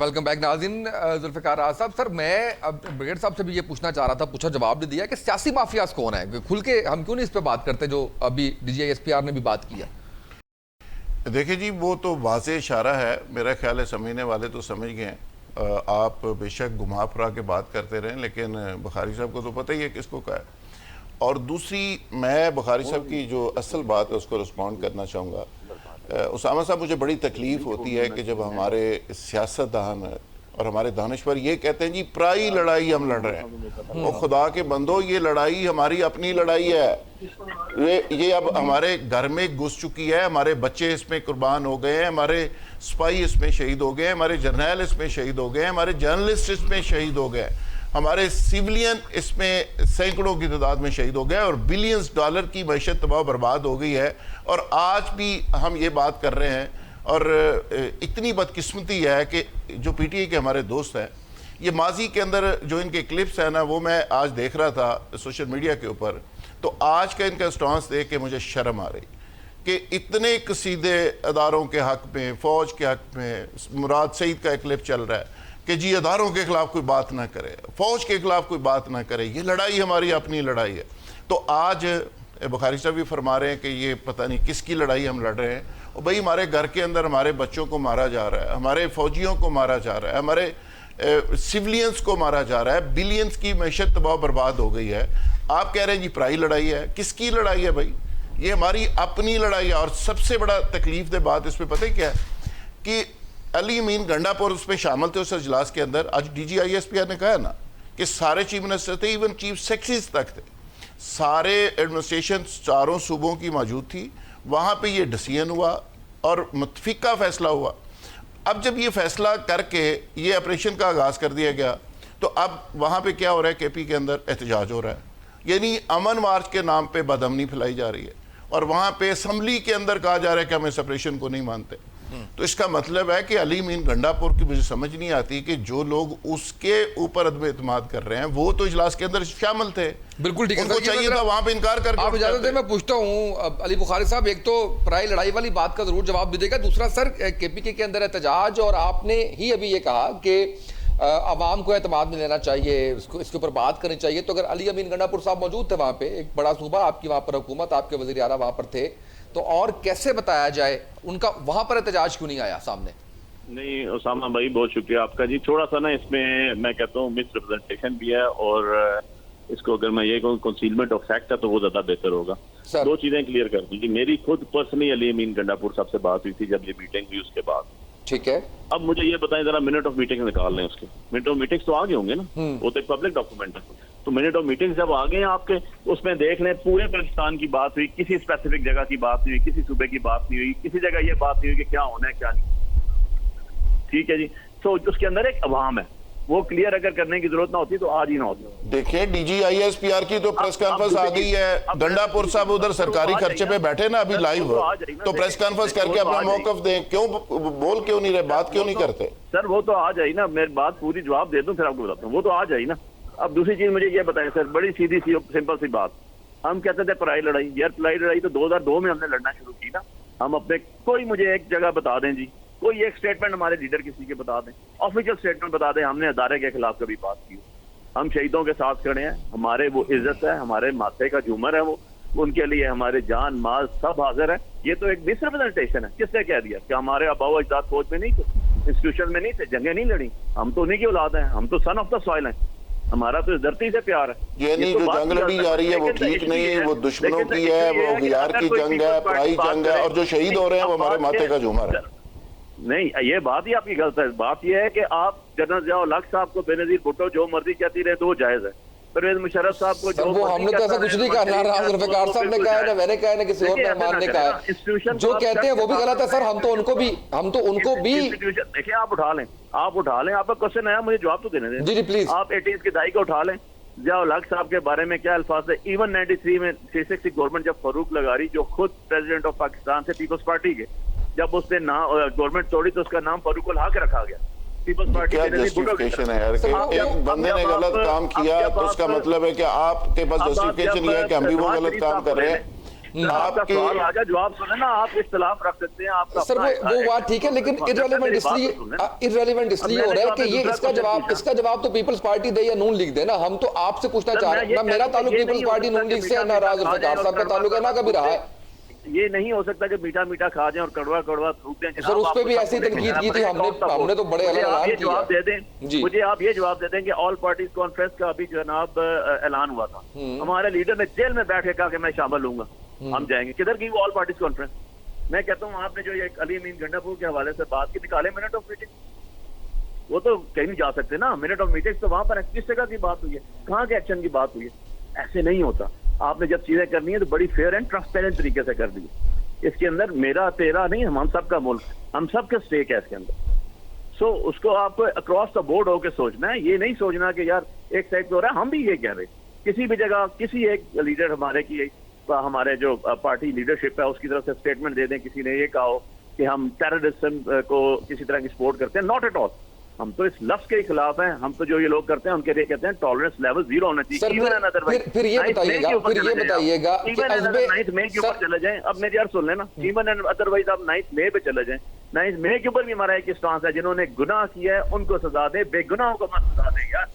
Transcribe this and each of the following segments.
Welcome back नाज़रीन। जुल्फ़िकार आज़ाद साहब, sir मैं अब ब्रिगेड साहब से भी ये पूछना चाह रहा था, पूछा जवाब दे दिया कि सियासी माफियाज कौन है, खुल के हम क्यों नहीं इस पे बात करते जो अभी DGI-SPR ने भी बात की है। देखिए जी, वो तो वाज़ेह इशारा है, मेरा ख्याल है समझने वाले तो समझ गए हैं। आप बेशक घुमा फिरा के बात करते रहें, लेकिन बुखारी साहब को तो पता ही है किसको कहा है। और दूसरी, मैं बुखारी साहब की जो असल बात है उसको रिस्पॉन्ड करना चाहूँगा। उसामा साहब, मुझे बड़ी तकलीफ़ होती है कि जब हमारे सियासतदान और हमारे दानिश्वर ये कहते हैं जी पराई लड़ाई हम लड़ रहे हैं। और खुदा के बंदो, ये लड़ाई हमारी अपनी लड़ाई है। ये अब हमारे घर में घुस चुकी है। हमारे बच्चे इसमें कुर्बान हो गए हैं, हमारे सिपाही इसमें शहीद हो गए हैं, हमारे जर्नैल इसमें शहीद हो गए हैं, हमारे जर्नलिस्ट इसमें शहीद हो गए, हमारे सिविलियन इसमें सैकड़ों की तादाद में शहीद हो गए और बिलियंस डॉलर की मैशत तबाह बर्बाद हो गई है। और आज भी हम ये बात कर रहे हैं। और इतनी बदकिस्मती है कि जो PTI के हमारे दोस्त हैं, ये माजी के अंदर जो इनके क्लिप्स हैं ना, वो मैं आज देख रहा था सोशल मीडिया के ऊपर, तो आज का इनका स्टांस देख के मुझे शर्म आ रही कि इतने कसीदे अदारों के हक़ में, फ़ौज के हक़ में, मुराद सईद का एक क्लिप चल रहा है कि जी अदारों के ख़िलाफ़ कोई बात ना करे, फ़ौज के ख़िलाफ़ कोई बात ना करे, ये लड़ाई हमारी अपनी लड़ाई है। तो आज बुखारी साहब भी फरमा रहे हैं कि ये पता नहीं किसकी लड़ाई हम लड़ रहे हैं। और भाई, हमारे घर के अंदर हमारे बच्चों को मारा जा रहा है, हमारे फ़ौजियों को मारा जा रहा है, हमारे सिविलियंस को मारा जा रहा है, बिलियंस की मैशत तबाह बर्बाद हो गई है। आप कह रहे हैं जी पराई लड़ाई है। किसकी लड़ाई है भाई? ये हमारी अपनी लड़ाई है। और सबसे बड़ा तकलीफ दे बात इसमें पता है क्या है कि अली अमीन गंडापुर उसमें शामिल थे उस इजलास के अंदर। आज DGI-SPR ने कहा ना कि सारे चीफ मिनिस्टर थे, इवन चीफ सेक्रेटरीज तक थे, सारे एडमिनिस्ट्रेशन चारों सूबों की मौजूद थी। वहाँ पे ये डिसीजन हुआ और मुतफिका फैसला हुआ। अब जब ये फैसला करके ये ऑपरेशन का आगाज़ कर दिया गया, तो अब वहाँ पे क्या हो रहा है, KP के अंदर एहतजाज हो रहा है, यानी अमन मार्च के नाम पे बदअमनी फैलाई जा रही है। और वहाँ पे असम्बली के अंदर कहा जा रहा है कि हम इस ऑपरेशन को नहीं मानते। तो इसका मतलब है कि अली अमीन गंडापुर की मुझे समझ नहीं आती कि जो लोग उसके ऊपर अदम एतमाद कर रहे हैं वो तो इजलास के अंदर शामिल थे। बिल्कुल ठीक है, उनको चाहिए था वहां पे इनकार करके। आप इजाजत दें, मैं पूछता हूँ अली बुखारी साहब, एक तो पराई लड़ाई वाली बात का जरूर जवाब दीजिएगा, दूसरा सर KPK के अंदर एहतजाज, और आपने ही अभी ये कहा कि अवाम को एतमाद में लेना चाहिए, इसके ऊपर बात करनी चाहिए। तो अगर अली अमीन गंडापुर साहब मौजूद थे वहाँ पे, एक बड़ा सूबा, आपकी वहाँ पर हुकूमत, आपके वज़ीर आला वहाँ पर थे, तो और कैसे बताया जाए उनका वहाँ पर एहतजाज क्यों नहीं आया सामने? नहीं उसामा भाई, बहुत शुक्रिया आपका जी। थोड़ा सा ना इसमें मैं कहता हूँ मिस रिप्रेजेंटेशन भी है, और इसको अगर मैं ये कहूँ कंसीलमेंट ऑफ फैक्ट है तो वो ज्यादा बेहतर होगा। दो चीजें क्लियर कर दूँ जी। मेरी खुद पर्सनली अली अमीन गंडापुर साहब से बात हुई थी जब ये मीटिंग हुई उसके बाद। ठीक है, अब मुझे ये बताएं जरा, मिनट ऑफ मीटिंग निकाल लें उसके। मिनट ऑफ मीटिंग्स तो आगे होंगे ना, वो तो एक पब्लिक डॉक्यूमेंट है। तो मिनट ऑफ मीटिंग जब आ गए हैं आपके, उसमें देख लें पूरे पाकिस्तान की बात हुई, किसी स्पेसिफिक जगह की बात नहीं हुई, किसी सूबे की बात नहीं हुई, किसी जगह ये बात नहीं हुई कि क्या होना है क्या नहीं। ठीक है जी। तो उसके अंदर एक अवाम है, वो क्लियर अगर करने की जरूरत ना होती तो आज ही ना होती। देखिए DGI-SPR की तो प्रेस कॉन्फ्रेंस आ गई है। गंडापुर साहब उधर सरकारी खर्चे पे बैठे ना अभी लाइव, तो प्रेस कॉन्फ्रेंस करके अपना मौकफ दें। क्यों बोल क्यों नहीं रहे, बात क्यों नहीं करते? सर वो तो आ जाए ना, मेरी बात पूरी जवाब दे दूं फिर आपको बताता हूँ। वो तो आ जाए ना। अब दूसरी चीज मुझे ये बताएं सर, बड़ी सीधी सी सिंपल सी बात, हम कहते थे पराई लड़ाई। यार पराई लड़ाई तो 2002 में हमने लड़ना शुरू की ना। हम अपने, कोई मुझे एक जगह बता दें जी, कोई एक स्टेटमेंट हमारे लीडर किसी के बता दें, ऑफिशियल स्टेटमेंट बता दें हमने अदारे के खिलाफ कभी बात की। हम शहीदों के साथ खड़े हैं, हमारे वो इज्जत है, हमारे माथे का झूमर है, वो उनके लिए हमारे जान माल सब हाजिर है। ये तो एक मिसरिप्रेजेंटेशन है। किसने कह दिया कि हमारे आबाओ अजदाद फौज में नहीं थे, इंस्टीट्यूशन में नहीं थे, जंगें नहीं लड़ी? हम तो उन्हीं की औलाद हैं, हम तो सन ऑफ द सॉइल हैं, हमारा तो इस धरती से प्यार है। ये नहीं, जो जंग लड़ी जा रही है वो ठीक नहीं है, वो दुश्मनों की है, वो गयार की जंग है, पराई जंग है, और जो शहीद हो रहे हैं वो हमारे माथे का झूमर है। नहीं, ये बात ही आपकी गलत है। बात यह है कि आप जनरल जिया-उल हक साहब को बेनजीर भुट्टो जो मर्जी कहती रहे तो वो जायज है। परवेज मुशर्रफ साहब को जो वो हमने तो ऐसा कुछ नहीं कहा ना, जुल्फ़िकार साहब ने कहा है ना, मैंने कहा है ना, किसी और मेहमान ने कहा है। जो कहते हैं वो भी गलत है सर। हम तो उनको भी देखिए, आप उठा लें, आपका क्वेश्चन आया, मुझे जवाब तो देने दें जी प्लीज। आप 80s की दहाई को उठा लें, जिया-उल हक साहब के बारे में क्या अल्फाज है। इवन 93 में 66 की गवर्नमेंट जब फारूक लगारी, जो खुद प्रेसिडेंट ऑफ पाकिस्तान से पीपल्स पार्टी के, जब उसने गवर्नमेंट तोड़ी तो उसका नाम फारूक हक रखा गया। पीपल्स पार्टी क्या जस्टिफिकेशन है यार? एक बंदे ने गलत काम किया तो उसका मतलब है कि आपके पास जस्टिफिकेशन ये है कि हम भी वो गलत काम कर रहे हैं? आपका सवाल आ गया, जवाब सुने ना, आप इख्तिलाफ रख सकते हैं आपका। सर वो बात ठीक है, लेकिन इररेलेवेंट इसलिए हो रहा है कि ये इसका जवाब तो पीपल्स पार्टी दे या नून लीग दे ना। हम तो आपसे पूछना चाह रहे हैं, मेरा ताल्लुक पीपल्स पार्टी नून लीग से ना राज जुल्फ़िकार साहब का ताल्लुक है ना कभी रहा है। ये नहीं हो सकता कि मीठा मीठा खा जाए और कड़वा कड़वा थूक दें। सर उस पे भी ऐसी तनकीद की थी हमने तो बड़े अलग ऐलान जवाब दे दें जी। मुझे आप ये जवाब दे दें कि ऑल पार्टीज कॉन्फ्रेंस का अभी जनाब ऐलान हुआ था, हमारे लीडर ने जेल में बैठ के कहा कि मैं शामिल लूंगा, हम जाएंगे। किधर की वो ऑल पार्टीज कॉन्फ्रेंस? मैं कहता हूँ आपने जो ये अली अमीन गंडापुर के हवाले से बात की, निकाले मिनट ऑफ मीटिंग, वो तो कहीं नहीं जा सकते ना। मिनट ऑफ मीटिंग तो वहां पर किस जगह की बात हुई है, कहाँ के एक्शन की बात हुई है? ऐसे नहीं होता। आपने जब चीजें करनी है तो बड़ी फेयर एंड ट्रांसपेरेंट तरीके से कर दी। इसके अंदर मेरा तेरा नहीं, हम सबका मुल्क, हम सबका स्टेक है इसके अंदर। सो उसको आपको अक्रॉस द बोर्ड होकर सोचना है, ये नहीं सोचना कि यार एक साइड पे हो रहा है। हम भी ये कह रहे, किसी भी जगह किसी एक लीडर हमारे की, हमारे जो पार्टी लीडरशिप है उसकी तरफ से स्टेटमेंट दे दें, किसी ने ये कहा हो कि हम टेररिज्म को किसी तरह की सपोर्ट करते हैं, नॉट एट ऑल। हम तो इस लफ्ज के खिलाफ हैं। हम तो जो ये लोग करते हैं उनके लिए कहते हैं टॉलरेंस लेवल 0 होना चाहिए। फिर ये बताइएगा कि नाइन्थ मे के ऊपर चले जाएं। अब मेरी यार सुन लेना, इवन एंड अदरवाइज आप 9 मई पे चले जाएं। 9 मई के ऊपर भी हमारा एक स्टांस है, जिन्होंने गुनाह किया है उनको सजा दे, बेगुनाहों को मत सजा दे यार।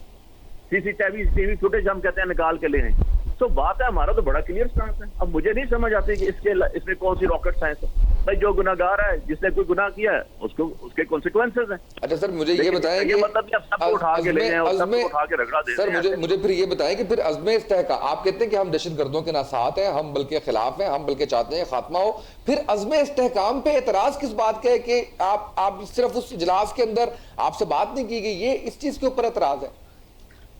सीसीटीवी फुटेज हम कहते हैं निकाल के ले आए। तो बात है, हमारा तो बड़ा क्लियर स्टांस है। अब मुझे नहीं समझ आती कि इसमें कौन सी रॉकेट साइंस है। भाई जो गुनाहगार है, जिसने कोई गुनाह किया है, उसको उसके कॉन्सिक्वेंसेस हैं। अच्छा सर मुझे ये बताएं कि मतलब आप सबको उठा के ले जाएं और सबको उठा के रगड़ा दें। सर मुझे फिर ये बताएं कि फिर अज़्म इस्तेहकाम, आप कहते हैं कि हम दहशतगर्दों के ना साथ हैं, हम बल्कि खिलाफ हैं, हम बल्कि चाहते हैं खात्मा हो। फिर अज़्म इस्तेहकाम पे एतराज किस बात का है कि आप सिर्फ उस इजलास के अंदर आपसे बात नहीं की गई, ये इस चीज के ऊपर एतराज है?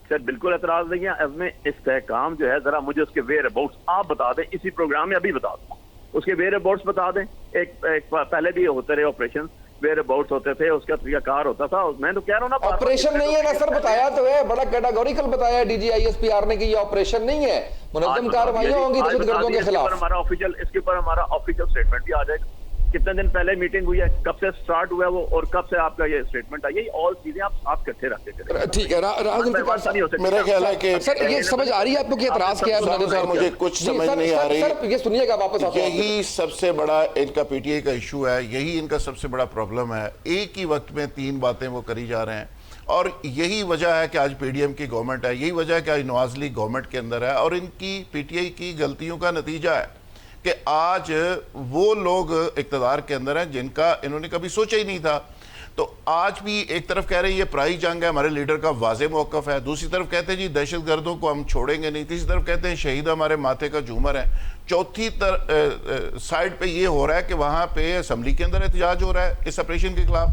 सर बिल्कुल एतराज नहीं है। अज़्म इस्तेहकाम जो है, जरा मुझे उसके वेयर अबाउट्स आप बता दें, इसी प्रोग्राम में अभी बता दें, उसके वेयर अबाउट्स बता दें। एक पहले भी होते रहे ऑपरेशन, वेयर अबाउट्स होते थे, उसका तरीकाकार होता था। मैं तो कह रहा हूँ ना, ऑपरेशन नहीं है ना सर, बताया तो है, बड़ा कैटेगोरिकल बताया DGISPR ने कि ये ऑपरेशन नहीं है, मुनज़्ज़म कार्रवाइयां होंगी दहशतगर्दों के खिलाफ। हमारा ऑफिशियल, इसके ऊपर हमारा ऑफिशियल स्टेटमेंट भी आ जाएगा। कितने दिन पहले मीटिंग हुई है, कब से स्टार्ट हुआ है वो, और कब से आपका ये स्टेटमेंट है, यही ऑल चीजें आप इकट्ठे रखते हैं। ठीक है मेरा ख्याल है कि सर ये समझ आ रही है आपको कि एतराज क्या है? सर मुझे कुछ समझ नहीं आ रही। सर ये सुनिएगा, वापस आते हैं। यही सबसे बड़ा इनका PTI का इशू है, यही इनका सबसे बड़ा प्रॉब्लम है। एक ही वक्त में 3 बातें वो करी जा रहे हैं, और यही वजह है कि आज PDM की गवर्नमेंट है, यही वजह है कि आज नवाज लीग गवर्नमेंट के अंदर है, और इनकी PTI की गलतियों का नतीजा है कि आज वो लोग इक़्तिदार के अंदर हैं जिनका इन्होंने कभी सोचा ही नहीं था। तो आज भी एक तरफ कह रहे हैं ये पराई जंग है, हमारे लीडर का वाज़ेह मौक़िफ़ है, दूसरी तरफ कहते हैं जी दहशतगर्दों को हम छोड़ेंगे नहीं, तीसरी तरफ कहते हैं शहीद हमारे माथे का झूमर है, चौथी साइड पे ये हो रहा है कि वहाँ पे असम्बली के अंदर एहतजाज हो रहा है इस ऑपरेशन के खिलाफ,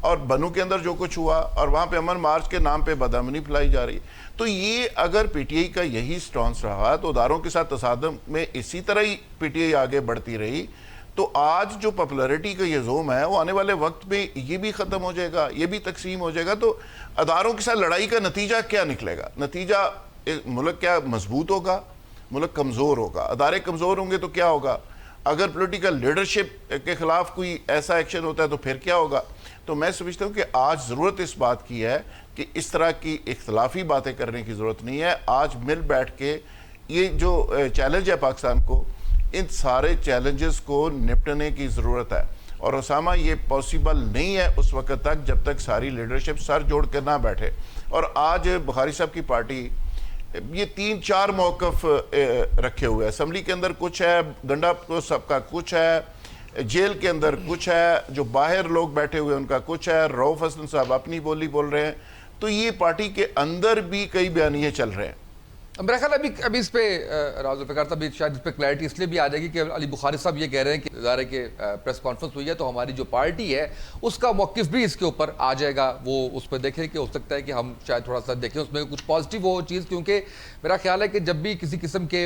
और बनू के अंदर जो कुछ हुआ, और वहाँ पे अमन मार्च के नाम पे बदअमनी फैलाई जा रही है। तो ये अगर PTI का यही स्टॉन्स रहा तो इदारों के साथ तसादम में इसी तरह ही PTI आगे बढ़ती रही, तो आज जो पॉपुलैरिटी का ये जोम है वो आने वाले वक्त में ये भी ख़त्म हो जाएगा, ये भी तकसीम हो जाएगा। तो अदारों के साथ लड़ाई का नतीजा क्या निकलेगा? नतीजा मुल्क क्या मजबूत होगा, मुल्क कमज़ोर होगा। अदारे कमज़ोर होंगे तो क्या होगा? अगर पॉलिटिकल लीडरशिप के खिलाफ कोई ऐसा एक्शन होता है तो फिर क्या होगा? तो मैं समझता हूँ कि आज ज़रूरत इस बात की है कि इस तरह की इख्तलाफी बातें करने की ज़रूरत नहीं है। आज मिल बैठ के ये जो चैलेंज है पाकिस्तान को, इन सारे चैलेंजेस को निपटने की ज़रूरत है। और उसामा ये पॉसिबल नहीं है उस वक्त तक जब तक सारी लीडरशिप सर जोड़ कर ना बैठे। और आज बुखारी साहब की पार्टी ये 3-4 मौक़िफ़ रखे हुए हैं। असम्बली के अंदर कुछ है, गंडापुर सबका कुछ है, जेल के अंदर कुछ है, जो बाहर लोग बैठे हुए उनका कुछ है, रऊफ हसन साहब अपनी बोली बोल रहे हैं। तो ये पार्टी के अंदर भी कई बयानिए चल रहे हैं। मेरा ख्याल अभी इस पे राज जुल्फ़िकार साहब शायद इस पे क्लैरिटी इसलिए भी आ जाएगी कि अली बुखारी साहब ये कह रहे हैं कि इदारे के प्रेस कॉन्फ्रेंस हुई है तो हमारी जो पार्टी है उसका मौक़िफ़ भी इसके ऊपर आ जाएगा। वो उस पर देखें कि हो सकता है कि हम शायद थोड़ा सा देखें उसमें कुछ पॉजिटिव हो चीज़, क्योंकि मेरा ख्याल है कि जब भी किसी किस्म के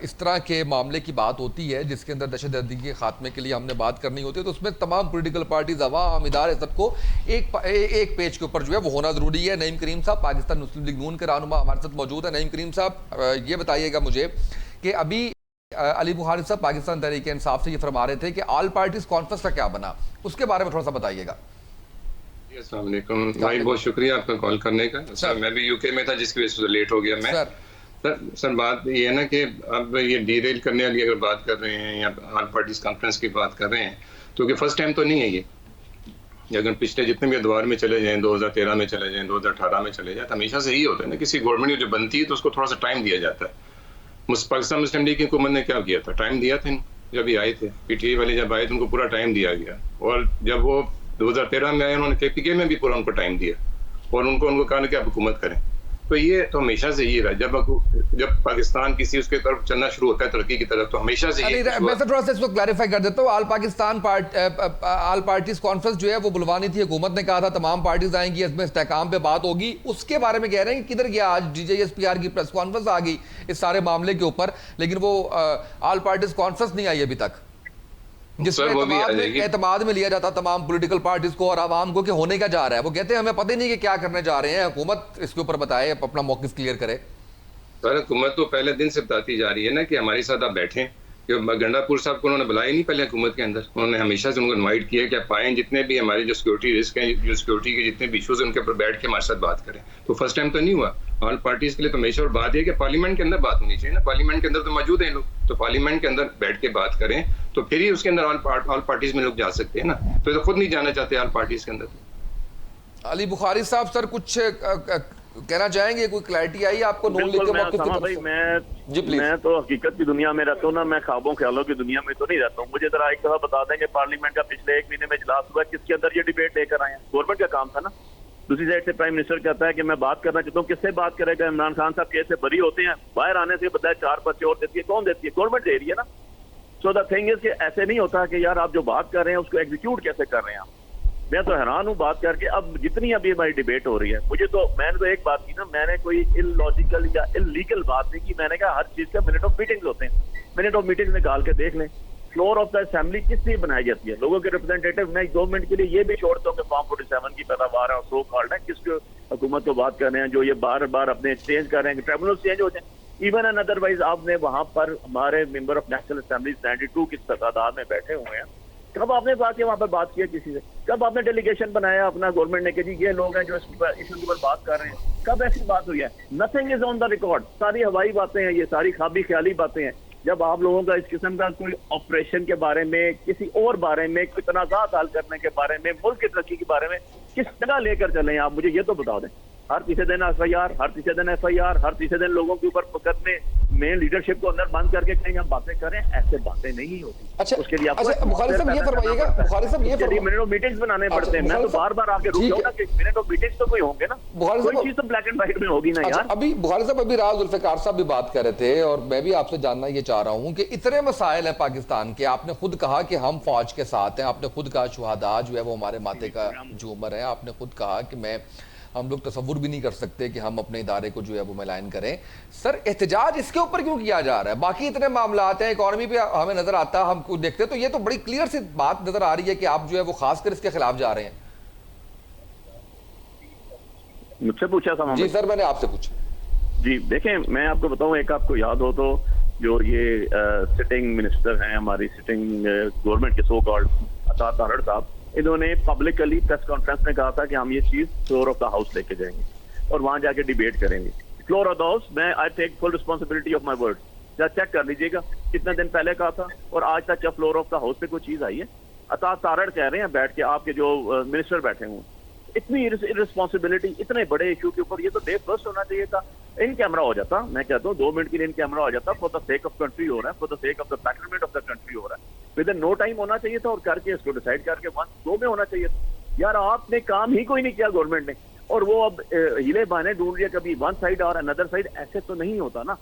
इस तरह के मामले की बात होती है जिसके अंदर दहशतगर्दी के खात्मे के लिए हमने बात करनी होती है तो उसमें तमाम पोलिटिकल पार्टीज, अवाम, इदारे सबको एक पेज के ऊपर जो है वो होना ज़रूरी है। नईम करीम साहब पाकिस्तान मुस्लिम लीग नून के रहनुमा हमारे साथ मौजूद है। नईम करीम साहब ये बताइएगा मुझे कि अभी अली बुखारी साहब पाकिस्तान तहरीक इंसाफ से ये फरमा रहे थे कि ऑल पार्टीज कॉन्फ्रेंस का क्या बना, उसके बारे में थोड़ा सा बताइएगा। अस्सलाम वालेकुम भाई, बहुत शुक्रिया आपका कॉल करने का। सर मैं भी यूके में था जिसकी वजह से लेट हो गया मैं। सर बात ये है ना कि अब ये डीरेल करने वाली अगर बात कर रहे हैं या ऑल पार्टीज कॉन्फ्रेंस की बात कर रहे हैं तो कि फर्स्ट टाइम तो नहीं है ये। अगर पिछले जितने भी दौर में चले जाएं, 2013 में चले जाएं, 2018 में चले जाएं, तो हमेशा से ही होता है ना, किसी गवर्नमेंट जो बनती है तो उसको थोड़ा सा टाइम दिया जाता है। पाकिस्तान मुस्लिम लीग की हुकूमत ने क्या किया था, टाइम दिया था जब ये आए थे, पीटीआई वाले जब आए थे उनको पूरा टाइम दिया गया, और जब वो 2013 में आए उन्होंने केपीके में भी पूरा उनको टाइम दिया और उनको कहा कि आप हुकूमत करें। तो ये तो हमेशा से ये रहा, जब पाकिस्तान किसी उसके तरफ चलना शुरू होता है तरक्की की तरफ, तो हमेशा से मैं तो थोड़ा सा इसको क्लैरिफाई कर देता हूँ। ऑल पार्टीज कॉन्फ्रेंस जो है वो बुलवानी थी, हुकूमत ने कहा था तमाम पार्टीज आएंगी, इसमें इस्तेहकाम पे बात होगी, उसके बारे में कह रहे हैं कि किधर गया आज DJSPR की प्रेस कॉन्फ्रेंस आ गई इस सारे मामले के ऊपर, लेकिन वो ऑल पार्टीज कॉन्फ्रेंस नहीं आई अभी तक, जिसमें एतमाद में लिया जाता तमाम पॉलिटिकल पार्टीज को और आवाम को कि होने का जा रहा है। वो कहते हैं हमें पता ही नहीं कि क्या करने जा रहे हैं, हुकूमत इसके ऊपर बताए, अपना मौकिफ क्लियर करे। सर हुकूमत तो पहले दिन से बताती जा रही है ना कि हमारे साथ आप बैठें, गंडापुर साहब को उन्होंने बुलाया नहीं पहले हुकूमत के अंदर, उन्होंने हमेशा से उनको इनवाइट किया कि आप आएँ, जितने भी हमारे जो सिक्योरिटी रिस्क हैं, जो सिक्योरिटी के जितने भी इशूज हैं उनके ऊपर बैठ के हमारे साथ बात करें। तो फर्स्ट टाइम तो नहीं हुआ ऑल पार्टीज के लिए, तो हमेशा और बात है कि पार्लियामेंट के अंदर बात होनी चाहिए ना, पार्लियामेंट के अंदर तो मौजूद हैं लोग, तो पार्लियामेंट के अंदर बैठ के बात करें तो फिर ही उसके अंदर ऑल पार्टीज में लोग जा सकते हैं ना, तो खुद नहीं जाना चाहते ऑल पार्टीज के अंदर। अली बुखारी साहब सर कुछ कहना चाहेंगे, कोई क्लैरिटी आई आपको? भाई मैं तो हकीकत की दुनिया में रहता हूँ ना, मैं ख्वाबों ख्यालों की दुनिया में तो नहीं रहता हूँ। मुझे जरा एक दफा बता दें कि पार्लियामेंट का पिछले 1 महीने में इजलास हुआ, किसके अंदर ये डिबेट लेकर आए हैं? गवर्नमेंट का काम था ना। दूसरी साइड से प्राइम मिनिस्टर कहता है कि मैं बात करना चाहता हूँ, किससे बात करेगा? इमरान खान साहब केस से बरी होते हैं, बाहर आने से बजाय 4 पर्चे और देती है, कौन देती है? गवर्नमेंट दे रही है ना। सो द थिंग इज कि ऐसे नहीं होता कि यार आप जो बात कर रहे हैं उसको एग्जीक्यूट कैसे कर रहे हैं आप। मैं तो हैरान हूँ बात करके। अब जितनी अभी हमारी डिबेट हो रही है, मैंने तो एक बात की ना, मैंने कोई इलॉजिकल या इलीगल बात नहीं की। मैंने कहा हर चीज का मिनट ऑफ मीटिंग्स होते हैं, मिनट ऑफ मीटिंग्स निकाल के देख लें। फ्लोर ऑफ द असेंबली किस लिए बनाई जाती है? लोगों के रिप्रेजेंटेटिव। मैं 2 मिनट के लिए ये भी छोड़ता हूँ कि फॉर्म 47 की पैदावार है और सो कॉल्ड है, किसके हुकूमत को बात कर रहे हैं जो ये बार बार अपने चेंज कर रहे हैं, ट्रिब्यूनल चेंज हो जाए। इवन एंड अदरवाइज आपने वहां पर हमारे मेंबर ऑफ नेशनल असेंबली 92 की तादाद में बैठे हुए हैं। कब आपने बात किया वहां पर, बात किया किसी से? कब आपने डेलीगेशन बनाया अपना गवर्नमेंट ने कि जी ये लोग हैं जो इशू के ऊपर बात कर रहे हैं? कब ऐसी बात हुई है? Nothing is on the record. सारी हवाई बातें हैं, ये सारी खाबी ख्याली बातें हैं। जब आप लोगों का इस किस्म का कोई ऑपरेशन के बारे में, किसी और बारे में, कोई तनाज़ात हल करने के बारे में, मुल्क की तरक्की के बारे में किस जगह लेकर चले आप, मुझे ये तो बता दें। हर तीसरे दिन FIR, हर तीसरे दिन FIR, हर तीसरे दिन लोगों के ऊपर मुकदमे, मेन लीडरशिप को अंदर बंद करके कहीं हम बातें करें, ऐसे बातें नहीं होती। अच्छा, उसके लिए बुखारी साहब ये फरमाइएगा, बुखारी साहब ये मिनट ऑफ मीटिंग्स बनाने पड़ते हैं। मैं तो बार बार आके रुक जाऊं ना कि मिनट ऑफ मीटिंग्स तो कोई होंगे ना, कोई चीज तो ब्लैक एंड व्हाइट में होगी ना यार। अभी बुखारी साहब, अभी राज जुल्फिकार साहब भी बात कर रहे थे और मैं भी आपसे जानना ये चाह रहा हूं कि इतने मसाइल हैं पाकिस्तान के, आपने खुद कहा कि हम फौज के साथ हैं, आपने खुद कहा शुहदा जो है वो हमारे माथे का झूमर है, आपने खुद कहा कि हम लोग तसव्वुर भी नहीं कर सकते कि हम अपने इदारे को जो है वो मिलान करें। सर एहतजाज इसके ऊपर क्यों किया जा रहा है? बाकी इतने मामला आते हैं, इकॉनमी पे हमें नजर आता है, हम कुछ देखते हैं, तो ये तो बड़ी क्लियर सी बात नजर आ रही है कि आप जो है वो खासकर इसके खिलाफ जा रहे हैं। मुझसे पूछा था? जी सर, मैंने आपसे पूछा। जी देखें, मैं आपको बताऊं, एक आपको याद हो तो जो ये सिटिंग मिनिस्टर हैं हमारी, सिटिंग गवर्नमेंट के सो कॉल्ड अता तारड़ साहब, इन्होंने पब्लिकली प्रेस कॉन्फ्रेंस में कहा था कि हम ये चीज फ्लोर ऑफ द हाउस लेके जाएंगे और वहां जाके डिबेट करेंगे। फ्लोर ऑफ द हाउस, मैं I take full responsibility of my word. जरा चेक कर लीजिएगा कितने दिन पहले कहा था और आज तक क्या फ्लोर ऑफ द हाउस पे कोई चीज आई है? अता तारड़ कह रहे हैं बैठ के, आपके जो मिनिस्टर बैठे हुए, इतनी रिस्पॉन्सिबिलिटी इतने बड़े इशू के ऊपर, ये तो डे फर्स्ट होना चाहिए था। इन कैमरा हो जाता, मैं कहता हूँ 2 मिनट के लिए इन कैमरा हो जाता। For the sake of country हो रहा है, for the sake of the betterment of the country हो रहा है, विद नो टाइम होना चाहिए था और करके इसको डिसाइड करके 1-2 में होना चाहिए था। यार आपने काम ही कोई नहीं किया गवर्नमेंट ने, और वो अब हिले बहाने ढूंढ रही है, कभी वन साइड और अनदर साइड। ऐसे तो नहीं होता ना।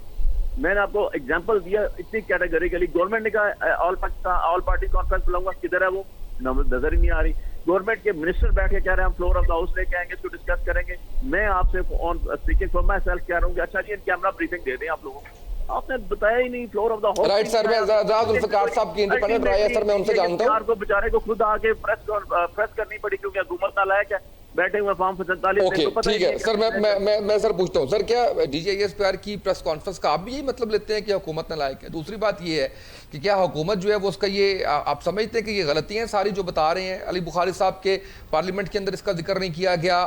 मैंने आपको एग्जांपल दिया इतनी कैटेगरिकली। गवर्नमेंट ने कहा ऑल पार्टी कॉन्फ्रेंस बुलाऊंगा, किधर है वो? नजर ही नहीं आ रही। गवर्नमेंट के मिनिस्टर बैठ के कह रहे हैं हम फ्लोर ऑफ द हाउस लेके आएंगे, इसको डिस्कस करेंगे। मैं आपसे on speaking for my self कह रहा हूँ कि अच्छा जी इन कैमरा ब्रीफिंग दे दें आप लोगों को। आपने बताया ही नहीं floor of the house. Right sir, मैं राज जुल्फिकार साहब की इंडिपेंडेंट राय है सर, मैं उनसे जानता हूं। को बेचारे को खुद आके प्रेस करनी पड़ी क्योंकि हुकूमत नालायक है, बैठे हुए फॉर्म 47। ओके ठीक है सर, मैं सर पूछता हूँ सर, क्या DJSPR की प्रेस कॉन्फ्रेंस का आप भी यही मतलब लेते हैं कि हुकूमत नालायक है? दूसरी बात ये है कि क्या हुकूमत जो है वो उसका ये आप समझते हैं कि ये गलतियां सारी जो बता रहे हैं अली बुखारी साहब के, पार्लियामेंट के अंदर इसका जिक्र नहीं किया गया,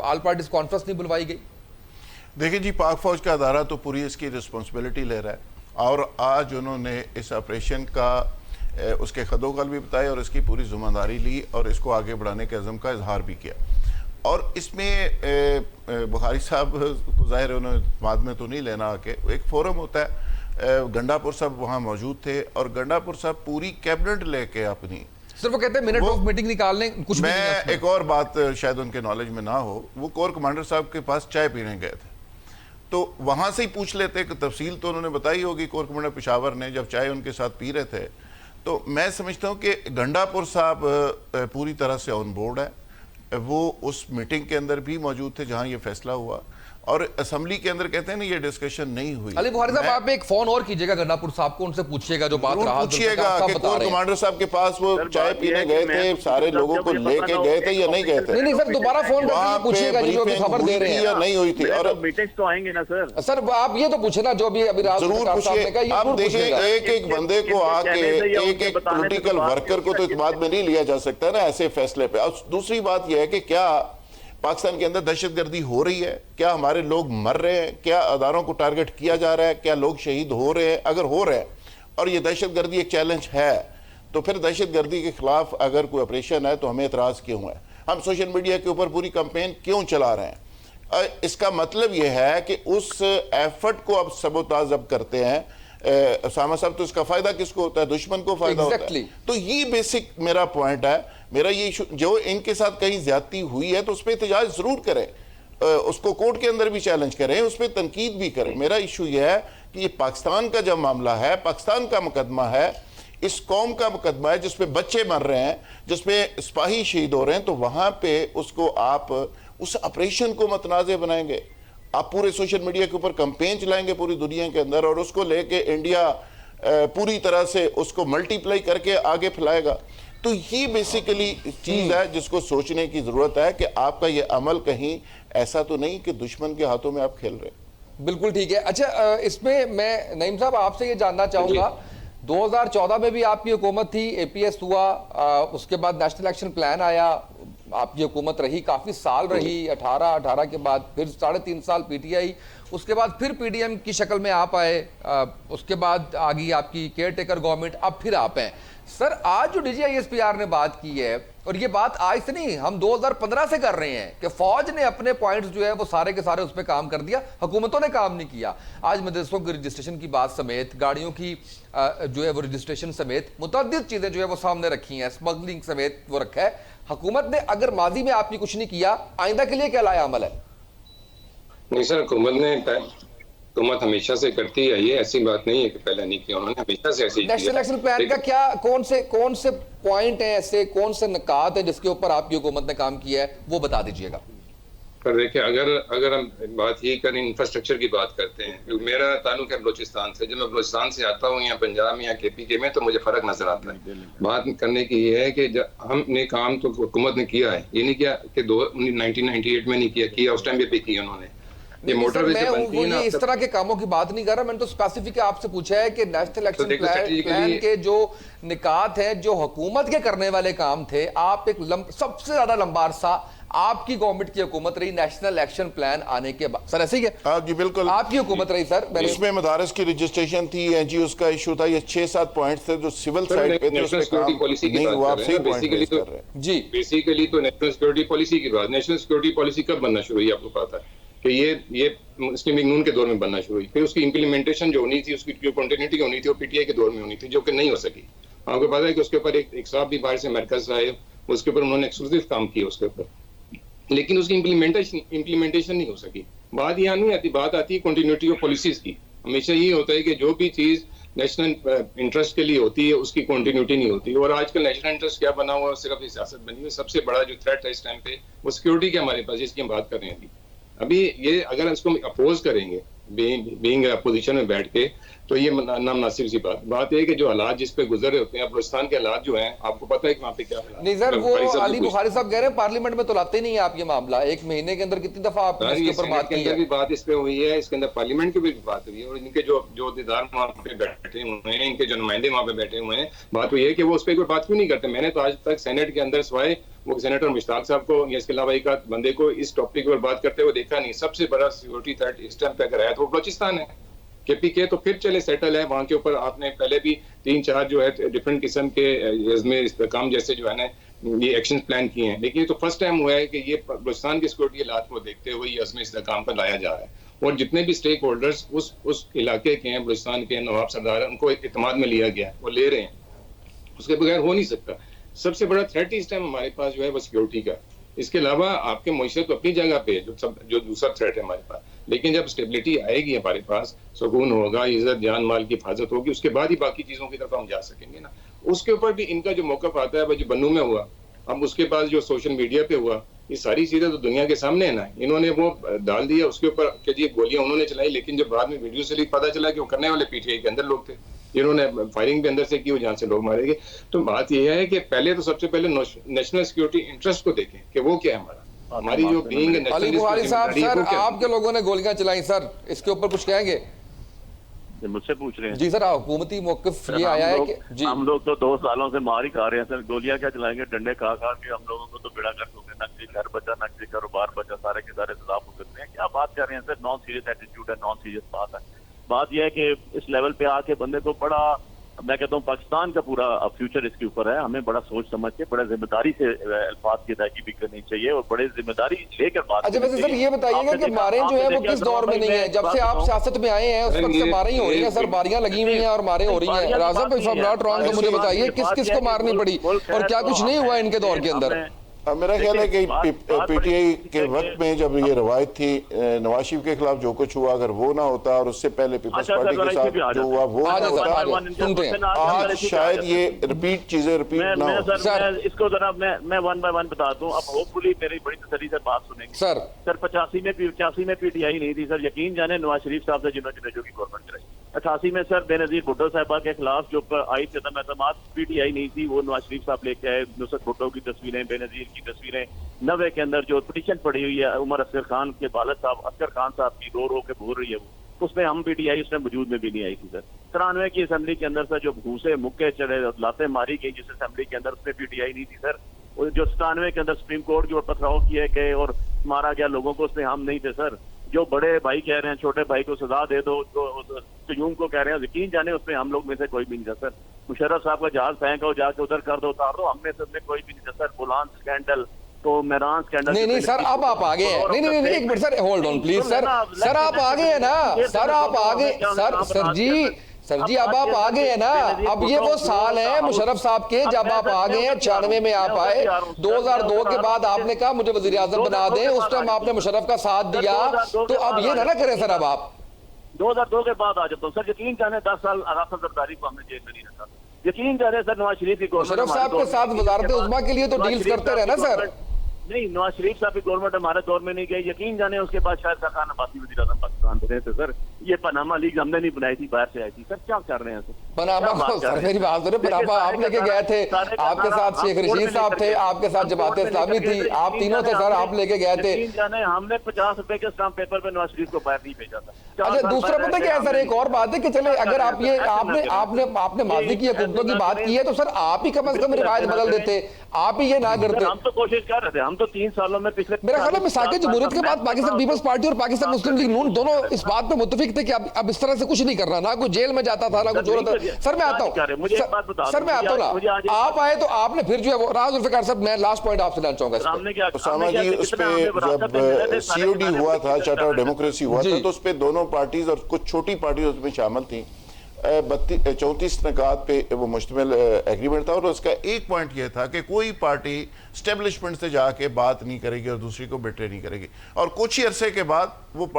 ऑल पार्टीज कॉन्फ्रेंस नहीं बुलवाई गई? देखिए जी, पाक फौज का अदारा तो पूरी इसकी रिस्पॉन्सिबिलिटी ले रहा है और आज उन्होंने इस ऑपरेशन का उसके खदोखल भी बताए और इसकी पूरी जिम्मेदारी ली और इसको आगे बढ़ाने के अज़म का इजहार भी किया। और इसमें बुखारी साहब को ज़ाहिर है उन्होंने बाद में तो नहीं लेना आके, एक फोरम होता है, गंडापुर साहब वहाँ मौजूद थे और गंडापुर साहब पूरी कैबिनेट लेके अपनी सिर्फ वो कहते हैं मिनट ऑफ मीटिंग निकालने कुछ भी नहीं है मैं उसमें। एक और बात शायद उनके नॉलेज में ना हो, वो कोर कमांडर साहब के पास चाय पीने गए थे तो वहाँ से ही पूछ लेते कि तफसील तो उन्होंने बताई होगी कोर कमांडर पेशावर ने जब चाय उनके साथ पी रहे थे। तो मैं समझता हूँ कि गंडापुर साहब पूरी तरह से ऑन बोर्ड है, वो उस मीटिंग के अंदर भी मौजूद थे जहाँ ये फैसला हुआ और असम्बली के अंदर कहते हैं ना ये डिस्कशन नहीं हुई। अली बुखारी साहब आप एक फोन और कीजिएगा गंडापुर साहब को, उनसे पूछिएगा जो बात रहा पूछिएगा कि कोर कमांडर साहब के पास वो चाय पीने गए थे, सारे लोगों को लेके गए थे या नहीं गए थे? नहीं सर, दोबारा फोन करके पूछिएगा जो अभी खबर दे रहे हैं या नहीं हुई थी। और मीटिंग्स तो आएंगे ना सर। सर आप ये तो पूछे ना जो अभी रात जरूर पूछिए। आप देखिए एक एक बंदे को आके एक एक पॉलिटिकल वर्कर को तो इत्मीनान में नहीं लिया जा सकता ना ऐसे फैसले पे। और दूसरी बात यह है कि क्या पाकिस्तान के अंदर दहशतगर्दी हो रही है, क्या हमारे लोग मर रहे हैं, क्या अदारों को टारगेट किया जा रहा है, क्या लोग शहीद हो रहे हैं? अगर हो रहे हैं और ये दहशतगर्दी एक चैलेंज है तो फिर दहशतगर्दी के खिलाफ अगर कोई ऑपरेशन है तो हमें एतराज़ क्यों है? हम सोशल मीडिया के ऊपर पूरी कैंपेन क्यों चला रहे हैं? इसका मतलब यह है कि उस एफर्ट को अब सबोताज अब करते हैं उसामा साहब, तो इसका फायदा किसको होता है? दुश्मन को फायदा होता है। तो ये बेसिक मेरा पॉइंट है। मेरा ये इशू जो इनके साथ कहीं ज्यादती हुई है तो उस पर एहतजाज जरूर करें, उसको कोर्ट के अंदर भी चैलेंज करें, उस पर तनकीद भी करें। मेरा इशू यह है कि ये पाकिस्तान का जब मामला है, पाकिस्तान का मुकदमा है, इस कौम का मुकदमा है जिसपे बच्चे मर रहे हैं, जिसपे सिपाही शहीद हो रहे हैं, तो वहां पे उसको आप उस ऑपरेशन को मतनाज़े बनाएंगे, आप पूरे सोशल मीडिया के ऊपर कैंपेन चलाएंगे पूरी दुनिया के अंदर और उसको लेके इंडिया पूरी तरह से उसको मल्टीप्लाई करके आगे फैलाएगा। तो ये बेसिकली चीज है जिसको सोचने की जरूरत है कि आपका ये अमल कहीं ऐसा तो नहीं कि दुश्मन के हाथों में आप खेल रहे हैं। बिल्कुल ठीक है। अच्छा इसमें मैं नईम साहब आपसे ये जानना चाहूंगा, 2014 में भी आपकी हुकूमत थी, एपीएस हुआ, उसके बाद नेशनल एक्शन प्लान आया, आपकी हुकूमत रही, काफी साल रही, 18 के बाद फिर 3.5 साल पीटीआई, उसके बाद फिर पीडीएम की शक्ल में आप आए, उसके बाद आ गई आपकी केयर टेकर गवर्नमेंट, अब फिर आप हैं। सर आज जो डीजीआईएसपीआर ने बात की है, और ये बात आज से नहीं हम 2015 से कर रहे हैं कि फौज ने अपने पॉइंट्स जो है वो सारे के सारे उस पर काम कर दिया, हुकूमतों ने काम नहीं किया। आज मदरसों की रजिस्ट्रेशन की बात समेत, गाड़ियों की जो है वो रजिस्ट्रेशन समेत मुतअद्दिद चीजें जो है वो सामने रखी हैं, स्मगलिंग समेत वो रखा है। हुकूमत ने अगर माजी में आपने कुछ नहीं किया, आइंदा के लिए क्या लाया अमल है? नहीं सर, हुकूमत हमेशा से करती है, ये ऐसी बात नहीं है कि पहले नहीं किया, उन्होंने हमेशा से ऐसी नेशनल एक्शन प्लान का क्या कौन से पॉइंट हैं ऐसे, कौन से निकात हैं जिसके ऊपर आपकी हुकूमत ने काम किया है, वो बता दीजिएगा। पर देखिए अगर हम बात ही करें, इंफ्रास्ट्रक्चर की बात करते हैं, मेरा ताल्लुक है बलोचिस्तान से, जब मैं बलोचिस्तान से आता हूँ या पंजाब में या केपीके में तो मुझे फर्क नजर आता है। बात करने की ये है कि हमने काम तो हुकूमत ने किया है, ये नहीं किया कि 1998 में नहीं किया, उस टाइम पे किया उन्होंने। ये मोटरवे से बनती है ना, इस तरह के कामों की बात नहीं कर रहा, मैंने तो स्पेसिफिक आपसे पूछा है कि नेशनल एक्शन प्लान के जो निकात है, जो हुकूमत के करने वाले काम थे, आप एक सबसे ज्यादा लंबा अरसा आपकी गवर्नमेंट की हुकूमत रही नेशनल एक्शन प्लान आने के बाद। सर ऐसे ही है जी, बिल्कुल आपकी हुकूमत रही सर। इसमें मदारस की रजिस्ट्रेशन थी, एनजीओ का इशू था, ये 6-7 पॉइंट्स थे जो सिविल साइड पे थे, उस पे काम नहीं हुआ। आप सही पॉइंट रेज कर रहे हैं जी। बेसिकली तो नेशनल सिक्योरिटी पॉलिसी की बात, नेशनल सिक्योरिटी पॉलिसी कब बनना शुरू हुई आपको पता है कि ये मुस्लिम लीग नून के दौर में बनना शुरू हुई, फिर उसकी इंप्लीमेंटेशन जो होनी थी, उसकी जो कंटिन्यूटी होनी थी वो पीटीआई के दौर में होनी थी, जो कि नहीं हो सकी। आपको पता है कि उसके ऊपर एक साहब भी बाहर से मरकज आए, उसके ऊपर उन्होंने एक्सक्लूसिव काम किया उसके ऊपर, लेकिन उसकी इंप्लीमेंटेशन नहीं हो सकी। बात यहाँ नहीं आती, बात आती है कंटिन्यूटी ऑफ पॉलिसीज की। हमेशा ये होता है कि जो भी चीज नेशनल इंटरेस्ट के लिए होती है उसकी कंटिन्यूटी नहीं होती, और आजकल नेशनल इंटरेस्ट क्या बना हुआ है, सिर्फ सियासत बनी हुई है। सबसे बड़ा जो थ्रेट है इस टाइम पे वो सिक्योरिटी के हमारे पास, जिसकी हम बात कर रहे हैं अभी ये अगर इसको अपोज करेंगे बीइंग अपोजिशन में बैठ के, तो ये नामुनासिब सी बात है कि जो हालात जिस पे गुजर रहे होते हैं, बलूचिस्तान के हालात जो हैं, आपको पता है कि वहाँ पे क्या हालात नहीं सर, वो अली बुखारी साहब कह रहे हैं पार्लियामेंट में तो लाते नहीं है आप ये मामला, एक महीने के अंदर कितनी दफा आपने इसके ऊपर बात की है? भी बात इस पे हुई है, इसके अंदर पार्लियामेंट की भी बात हुई है, और इनके जो दीदार वहाँ पे बैठे हुए हैं, इनके जो नुमाइंदे वहाँ पे बैठे हुए हैं, बात हुई है कि वो उस पर कोई बात क्यों नहीं करते। मैंने तो आज तक सेनेट के अंदर सवाए वो सेनेटर मुश्ताक साहब को या इसके अलावा एक आध बंदे को इस टॉपिक पर बात करते हुए देखा नहीं। सबसे बड़ा सिक्योरिटी थ्रेट इस टाइम पे अगर है तो वो बलोचिस्तान है। केपीके तो फिर चले सेटल है वहां के ऊपर। आपने पहले भी 3-4 जो है डिफरेंट किस्म के इसमें इस्तेकाम जैसे जो है ना ये एक्शन प्लान किए हैं, लेकिन ये तो फर्स्ट टाइम हुआ है कि ये बलूचिस्तान की सिक्योरिटी हालात को देखते हुए ये इसमें इस्तेकाम पर लाया जा रहा है। और जितने भी स्टेक होल्डर्स उस इलाके के हैं, बलूचिस्तान के नवाब सरदार, उनको इत्तेमाद में लिया गया है, वो ले रहे हैं, उसके बगैर हो नहीं सकता। सबसे बड़ा थ्रेट इस टाइम हमारे पास जो है वो सिक्योरिटी का। इसके अलावा आपके मईशत तो अपनी जगह पे है, जो दूसरा थ्रेट है हमारे पास, लेकिन जब स्टेबिलिटी आएगी हमारे पास, सुकून होगा, इज्जत जान माल की हिफाजत होगी, उसके बाद ही बाकी चीजों की तरफ हम जा सकेंगे ना। उसके ऊपर भी इनका जो मौकफ आता है जो बन्नू में हुआ, अब उसके बाद जो सोशल मीडिया पे हुआ, ये सारी चीजें तो दुनिया के सामने है ना। इन्होंने वो डाल दिया उसके ऊपर कि जी गोलियां उन्होंने चलाई, लेकिन जब बाद में वीडियो से पता चला कि वो करने वाले पीटीआई के अंदर लोग थे, इन्होंने फायरिंग भी अंदर से की, जहां से लोग मारे गए। तो बात यह है कि पहले तो सबसे पहले नेशनल सिक्योरिटी इंटरेस्ट को देखें कि वो क्या है हमारी जो बीइंग अली बुखारी साहब, सर आपके लोगों ने गोलियां चलाई सर, इसके ऊपर कुछ कहेंगे? मुझसे पूछ रहे हैं जी सर, हुकूमती मौक़िफ़ ये आया है कि जी हम लोग तो 2 सालों से मार ही खा रहे हैं सर। गोलियां क्या चलाएंगे, डंडे खा खा के हम लोगों को तो बेड़ा कर चुके हैं। नकली घर बचा, नकली कारोबार बचा, सारे के सारे सजा भुगतते हैं। क्या बात कर रहे हैं सर? नॉन सीरियस एटीट्यूड है, नॉन सीरियस बात है। बात यह है कि इस लेवल पे आके बंदे को बड़ा, मैं कहता हूँ पाकिस्तान का पूरा फ्यूचर इसके ऊपर है। हमें बड़ा सोच समझ के, बड़ा जिम्मेदारी से अल्फाज की अदायगी भी करनी चाहिए और बड़े जिम्मेदारी लेकर बात। अच्छा वैसे सर ये बताइएगा कि मारें जो है वो किस दौर में नहीं है? जब से आप सियासत में आए हैं उस वक्त से मारें ही हो रही हैं सर, बारियां लगी हुई हैं और मारें हो रही हैं। राज़ा if I am not wrong, तो मुझे बताइए किस किस को मारनी पड़ी और क्या कुछ नहीं हुआ इनके दौर के अंदर? मेरा ख्याल है कि पीटीआई के वक्त में जब ये रवायत थी नवाज शरीफ के खिलाफ जो कुछ हुआ, अगर वो ना होता और उससे पहले पीपल्स पार्टी के साथ जो हुआ वो ना होता, आज शायद ये रिपीट चीजें रिपीट ना हो। सर इसको जरा मैं 1 बाय 1 बताता हूँ। अब होपफुली मेरी बड़ी तसल्ली से बात सुनेंगे सर। 85 में पीटीआई नहीं थी सर, यकीन जाने नवाज शरीफ साहब से जिन्होंने जो की गवर्नमेंट कराई। 88 में सर बेनजीर भुट्टो साहबा के खिलाफ जो आई अदम एतमाद, पीटीआई नहीं थी, वो नवाज शरीफ साहब लेके आए। नुसरत भुट्टो की तस्वीरें, बेनजीर की तस्वीरें, 90 के अंदर जो पिटीशन पड़ी हुई है उमर असगर खान के वालिद साहब, असगर खान साहब की, रो रो के बोल रही है वो, उसमें हम पीटीआई उसमें वजूद में भी नहीं आई थी सर। 93 की असेंबली के अंदर सर जो घूसे मुक्के चढ़े, लाते मारी गई जिस असेंबली के अंदर, उसमें पीटीआई नहीं थी सर। जो 97 के अंदर सुप्रीम कोर्ट जो पथराव किए गए और मारा गया लोगों को, उसमें हम नहीं थे सर। जो बड़े भाई कह रहे हैं छोटे भाई को सजा दे दो, तो क्यूम को कह रहे हैं, यकीन जाने उसमें हम लोग में से कोई भी नहीं था सर। मुशर्रफ साहब का जहाज फेंको, जाके उधर कर दो, उतार दो, हमने से उसमें कोई भी नहीं था सर। बुलान स्कैंडल तो मैरान स्कैंडल। नहीं सर अब आप आगे हैं। नहीं एक minute sir, hold on please sir आप आगे हैं ना सर, आप आगे सर जी अब आप आगे हैं ना। अब ये वो साल है मुशर्रफ साहब के जब आप आगे हैं, 96 में आप आए, 2002 के बाद आपने कहा मुझे वजीर आजम बना दें, उस टाइम आपने मुशर्रफ का साथ दिया, तो अब ये ना करें सर। अब आप 2002 के बाद आ जाता हूँ सर। यकीन जाने 10 साल आराफत जरदारी को हमने जेल में नहीं रखा। यकीन जाने सर नवाज शरीफ की मुशर्रफ साहब के साथ वजारत उज़्मा के लिए तो डील्स करते रहे ना सर। नहीं, नवाज शरीफ साहब की गवर्नमेंट हमारे दौर में नहीं गई। यकीन जाने उसके बाद शायद खान अब्बासी वज़ीर आज़म पाकिस्तान बने थे सर। ये पनामा लीग हमने नहीं बनाई थी, बाहर से आई थी सर। क्या कर रहे हैं सर? पनामा सर, मेरी बात सुनिए, पनामा आप लेके गए थे, आपके साथ शेख रशीद साहब थे, आपके साथ जमात इस्लामी थी, आप तीनों थे सर, आप लेके गए थे। यकीन जाने हमने 50 रुपए के स्टाम्प पेपर पे नवाज शरीफ को बाहर नहीं भेजा था। अच्छा दूसरा पता क्या है सर, एक और बात है कि चले अगर आप ये आपने माजी की हुकूमतों की बात की है तो सर आप ही कम से कम रिवायत बदल देते, आप ही ये ना करते। हम तो कोशिश कर रहे थे, हम तो 3 सालों में पिछले, मेरा ख्याल है मिसाक जमहूरियत के बाद पाकिस्तान पीपल्स पार्टी और पाकिस्तान मुस्लिम लीग नून दोनों इस बात पे मुत्तफिक थे कि अब इस तरह से कुछ नहीं करना, ना कोई जेल में जाता था ना कुछ हो रहा था। सर मैं आता हूँ सर, मैं आता हूँ ना, आप आए तो आपने फिर जो है वो राज जुल्फ़िकार साहब, मैं लास्ट पॉइंट आपसे लेना चाहूंगा। उसामा जी उस पे जब सीओडी हुआ था, चार्टर ऑफ डेमोक्रेसी हुआ था, तो उस पे दोनों पार्टीज और कुछ छोटी पार्टी उसमें शामिल थी। 34 नकात पे वो मुश्तमिल एग्रीमेंट था और उसका एक पॉइंट ये था कि कोई पार्टी स्टेब्लिशमेंट से जाके बात नहीं करेगी और दूसरी को बेटे नहीं करेगी। और कुछ ही अरसे के बाद वो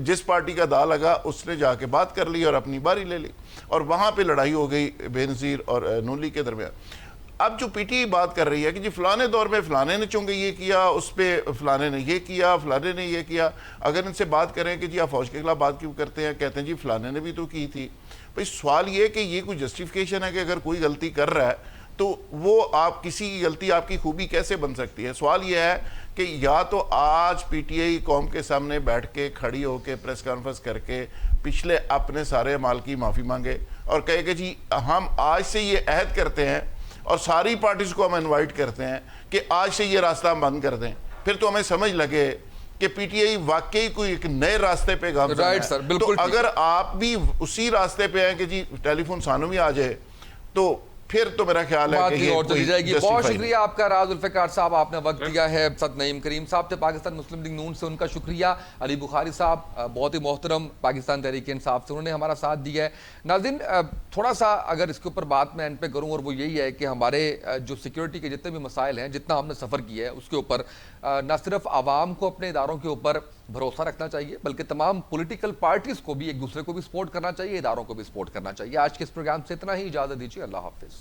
जिस पार्टी का दा लगा उसने जाके बात कर ली और अपनी बारी ले ली और वहाँ पे लड़ाई हो गई बेनज़ीर और नून लीग के दरमियान। अब जो पीटीआई बात कर रही है कि जी फलाने दौर में फलाने ने चूंकि ये किया, उस पर फलाने ने ये किया, फलाने ने ये किया, अगर इनसे बात करें कि जी आप फौज के खिलाफ बात क्यों करते हैं, कहते हैं जी फलाने ने भी तो की थी। भाई सवाल ये कि ये कोई जस्टिफिकेशन है कि अगर कोई गलती कर रहा है तो वो आप किसी की गलती आपकी खूबी कैसे बन सकती है? सवाल ये है कि या तो आज पीटीआई कौम के सामने बैठ के खड़ी होकर प्रेस कॉन्फ्रेंस करके पिछले अपने सारे माल की माफ़ी मांगे और कहे कि जी हम आज से ये अहद करते हैं और सारी पार्टीज को हम इनवाइट करते हैं कि आज से ये रास्ता हम बंद कर दें, फिर तो हमें समझ लगे कि पीटीआई वाकई कोई एक नए रास्ते पे गामज़न राइट है। सर, बिल्कुल तो ठीक। अगर आप भी उसी रास्ते पे हैं कि जी टेलीफोन सानू भी आ जाए, तो फिर तो मेरा ख्याल है बात कि की ये और चली जाएगी। justify बहुत नहीं। शुक्रिया आपका राज जुल्फिकार साहब, आपने वक्त दिया है। सद नईम करीम साहब थे पाकिस्तान मुस्लिम लीग नून से, उनका शुक्रिया। अली बुखारी साहब बहुत ही मोहतरम पाकिस्तान तहरीक इंसाफ से, उन्होंने हमारा साथ दिया है। नाज़रीन थोड़ा सा अगर इसके ऊपर बात मैं एंड पे करूं, और वो यही है कि हमारे जो सिक्योरिटी के जितने भी मसाइल हैं, जितना हमने सफ़र किया है उसके ऊपर न सिर्फ आवाम को अपने इदारों के ऊपर भरोसा रखना चाहिए, बल्कि तमाम पॉलिटिकल पार्टीज़ को भी एक दूसरे को भी सपोर्ट करना चाहिए, इदारों को भी सपोर्ट करना चाहिए। आज के इस प्रोग्राम से इतना ही, इजाज़त दीजिए, अल्लाह हाफिज़।